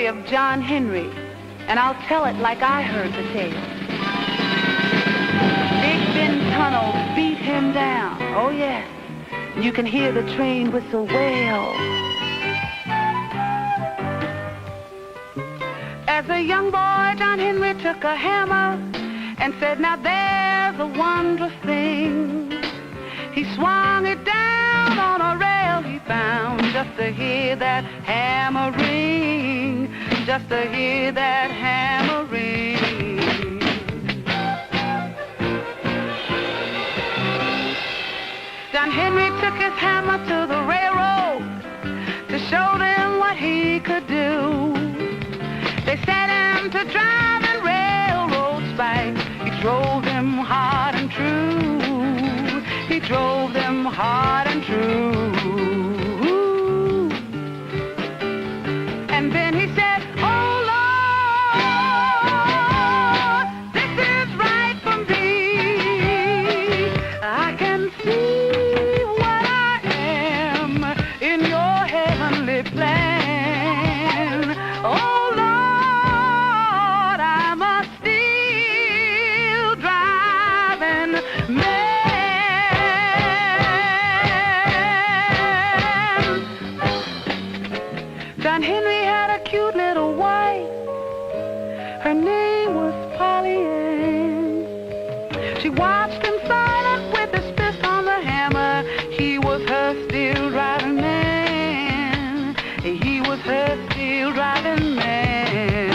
Of John Henry, and I'll tell it like I heard the tale. Big Ben Tunnel beat him down. Oh yes, you can hear the train whistle wail. As a young boy, John Henry took a hammer and said, now there's a wondrous thing. He swung it down on a rail he found just to hear that hammer ring, just to hear that hammer ring. John Henry took his hammer to the railroad to show them what he could do. They set him to driving railroad spikes. He drove them hard and true. He drove them hard and true. And then he said, oh Lord, this is right for me. I can see what I am in your heavenly plan. Oh Lord, I'm a still driving man. John Henry had a cute little wife. Her name was Polly Ann. She watched him silent with his fist on the hammer. He was her still driving man. He was her still driving man.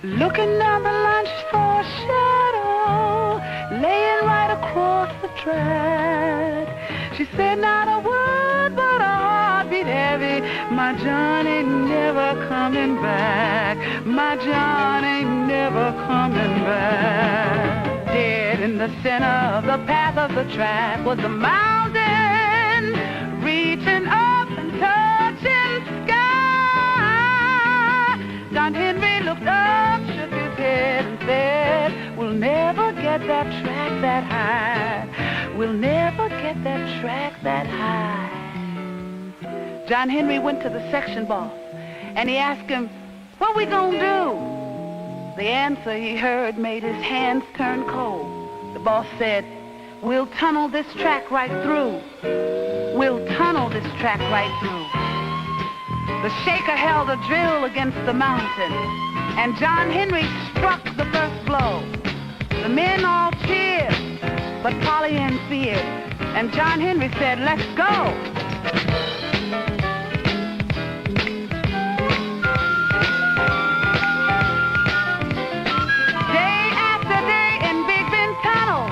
Looking down the lunch for a shadow, laying right across the track. She said not a word, but her heart beat heavy. My John ain't never coming back. My John ain't never coming back. Dead in the center of the path of the track was a mountain, reaching up and touching sky. John Henry looked up, shook his head and said, we'll never get that track that high. We'll never get that track that high. John Henry went to the section boss and he asked him, what we gonna do? The answer he heard made his hands turn cold. The boss said, we'll tunnel this track right through. We'll tunnel this track right through. The shaker held a drill against the mountain, and John Henry struck the first blow. The men all cheered, but Polly Ann feared, and John Henry said, let's go. Day after day in Big Ben Tunnel,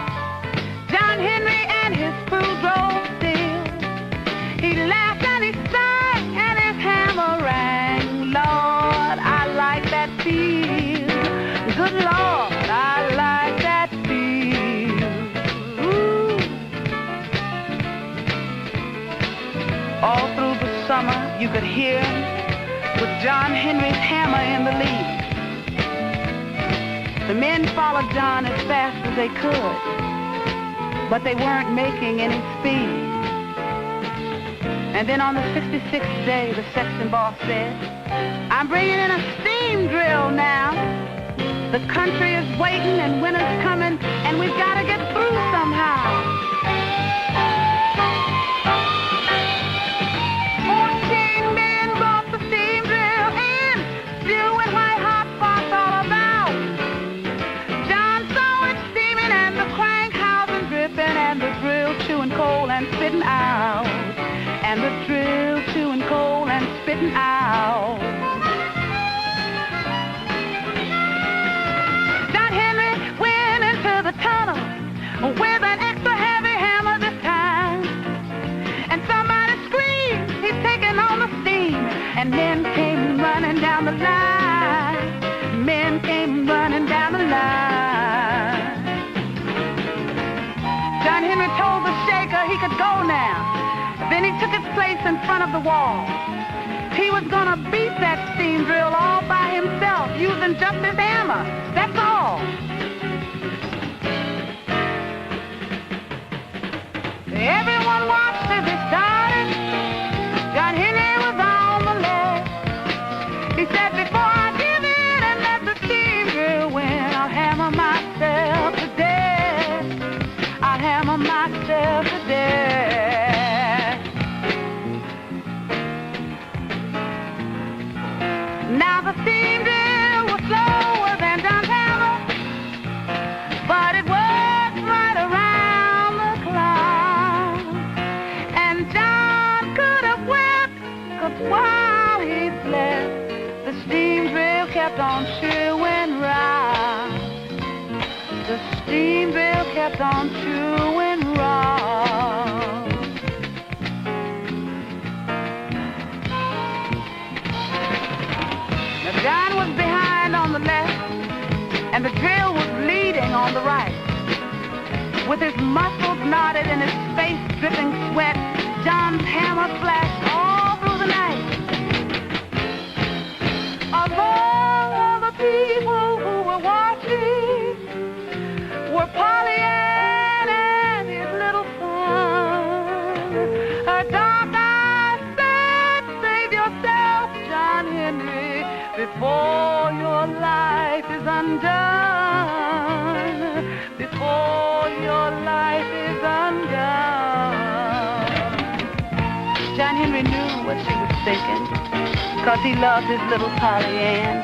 John Henry and his crew drove still. He laughed and he sang and his hammer rang. Lord, I like that feel. Good Lord, I like that feel. Ooh. All through the summer, you could hear him with John Henry's hammer in the lead. The men followed John as fast as they could, but they weren't making any speed. And then on the 66th day, the section boss said, I'm bringing in a steam drill now. The country is waiting and winter's coming, and we've got to get through somehow. 14 men brought the steam drill in, spewing white hot spots all about. John saw it steaming and the crank housing dripping and the drill chewing coal and spitting out. And the drill chewing coal and spitting out. John Henry went into the tunnel with an in front of the wall. He was gonna beat that steam drill all by himself, using just his hammer. That's all. Everyone watched as he started. John Henry was on the left. He said, before I give in and let the steam drill win, I'll hammer myself to death. I'll hammer myself to death. Now the steam drill was slower than John's hammer, but it worked right around the clock. And John could have wept, 'cause while he slept, the steam drill kept on chewing rock. The steam drill kept on chewing rock. Now John was behind on the left, and the drill was leading on the right. With his muscles knotted and his face dripping sweat, John's hammer flashed all through the night. Among all the people who were watching were Polly Ann and his little son. Her dark eyes said, save yourself, John Henry, before your life is undone. Before your life is undone. John Henry knew what she was thinking, 'cause he loved his little Polly Ann.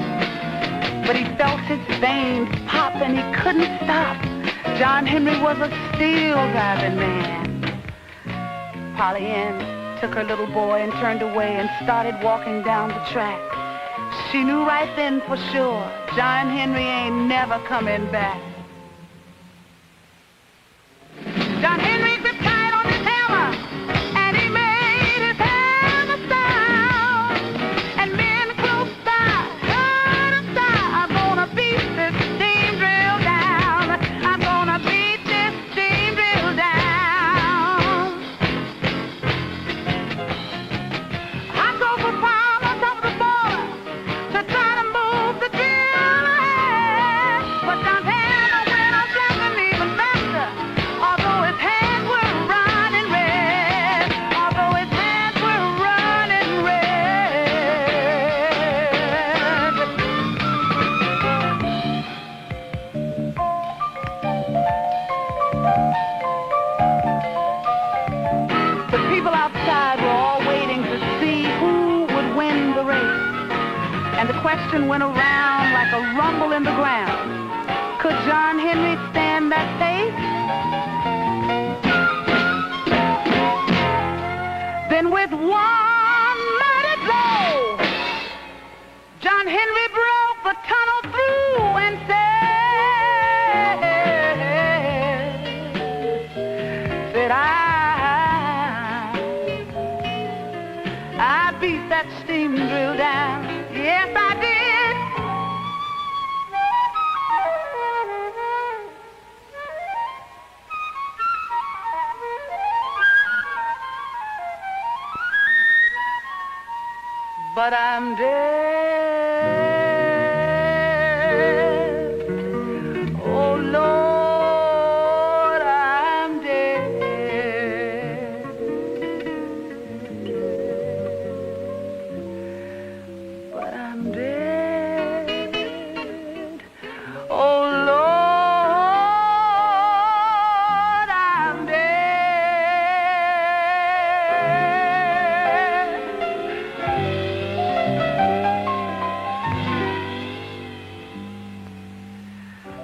But he felt his veins pop and he couldn't stop. John Henry was a steel-driving man. Polly Ann took her little boy and turned away and started walking down the track. She knew right then for sure, John Henry ain't never coming back. John Henry gripped tight on his hammer, and he made his hammer sound. And men close by heard him sigh, I'm gonna beat this steam drill down. I'm gonna beat this steam drill down. I go for promise of the boy to try to move the drill ahead. But John's hammer went on slapping even faster. Although his hands were running red, although his hands were running red. The people outside were all waiting to see who would win the race. And the question went around like a rumble in the ground. Could John Henry stand that pace? Then with one mighty blow, John Henry broke the tunnel through and said I beat that steam drill down. Yes, I did. But I'm dead. Oh Lord, I'm dead. But I'm dead. Oh Lord, I'm dead.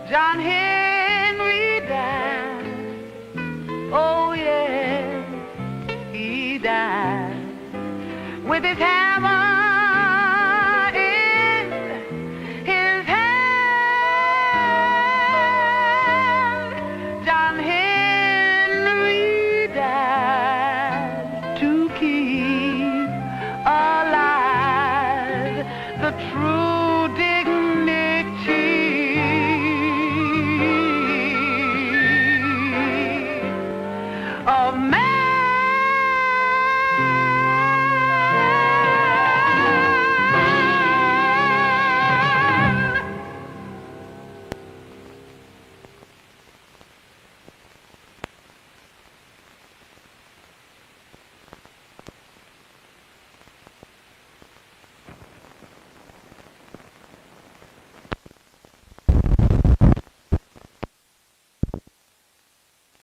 John Henry died. Oh yeah, he died with his hand